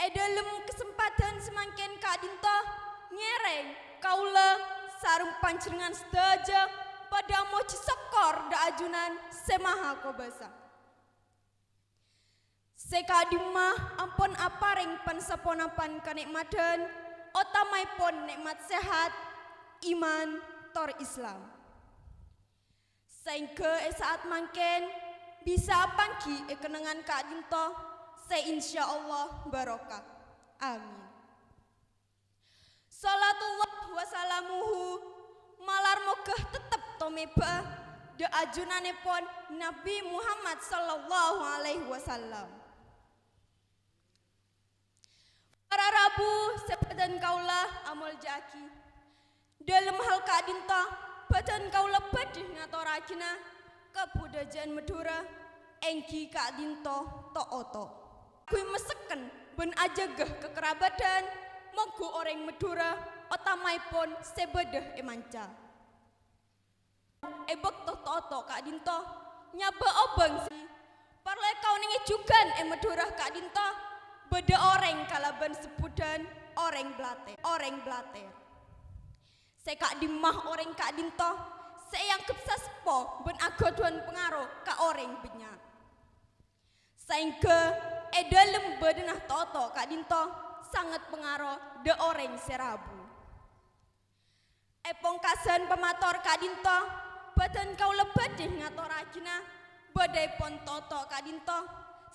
Dalam kesempatan semangkin Kak Dinto ngereng kaula sarung panjenengan sedaja pada moci sekor da ajunan semaha kobasa. Sekadimah ampun aparing pansaponapan kanikmatan otamai pon nikmat sehat iman tor Islam. Sehingga saat mangken bisa pangki kenangan Kak Dinto insya Allah barokah. Amin. Salatullah wassalamuhu malar mogah tetep tomeba de ajunanipun Nabi Muhammad sallallahu alaihi wasallam. Para rabu sepadan kaulah amal jaki dalam hal Kak Dinto badan kaulah badih ngatorakina kebudayaan Madura engki Kak Dinto to-oto. Kui meseken ben ajagah kekerabatan mogu orang Madura otamai pun sebedah emanca. Ebek to-to Kak Dinto nyaba obeng si parle kau ningi jugan Madura Kak Dinto beda orang kalaban sepudan orang blater. Sekak dimah orang Kak Dinto seyang kepsaspo ben agoduan pengaruh ka orang benyak. Sehingga dalam badanah toto Kak Dinto sangat pengaruh de orang serabu. Pongkasan pemator Kak Dinto badan kau lebadih ngatorajina badai pon toto Kak Dinto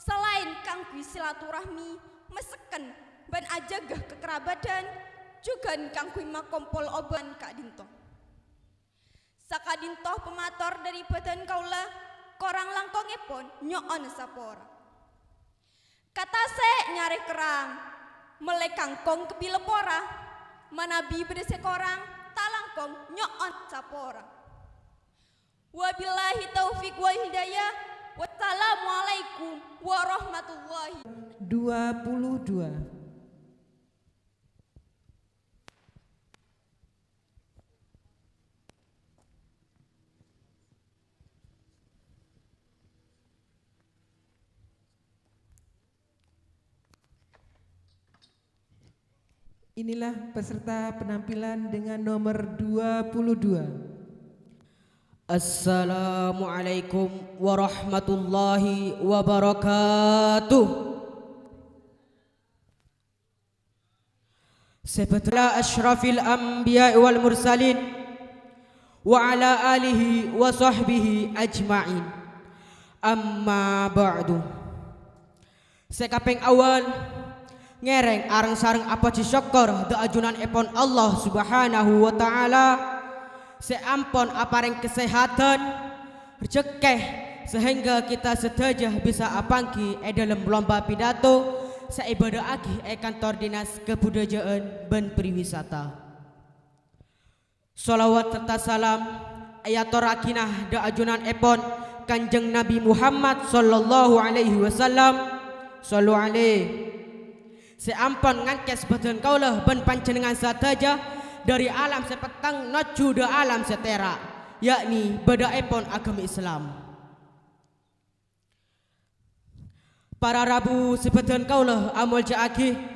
selain kangkui silaturahmi meseken ban ajagah kekerabatan juga kangkui makompol oban Kak Dinto. Saka Dinto pemator dari badan kaulah korang langkongipun nyoon sapora. Kata se nyari kerang melekangkong kebilepora manabi bedese korang talangkong nyoon sapora. Wabillahi taufik wa hidayah. Wassalamualaikum warahmatullahi 22. Inilah peserta penampilan dengan nomor 22. Assalamualaikum warahmatullahi wabarakatuh. Sebatla asyrafil anbiya wal mursalin wa ala alihi wa sahbihi ajma'in. Amma ba'du. Sekaping awal ngereng areng sareng apa syukur de ajunan epon Allah Subhanahu wa taala seampun apareng kesehatan rezeki sehingga kita sedaya bisa apangki dalam lomba pidato seibadah agi kantor dinas kebudayaan ben pariwisata. Salawat serta salam ayatorakinah de ajunan epon Kanjeng Nabi Muhammad sallallahu alaihi wasallam sallu alaihi seampun ngangkes badan kaulah ben panjenengan sadaja dari alam sepetang naju de alam setera yakni badaepon agama Islam. Para rabu sebadan kaulah amul jaagi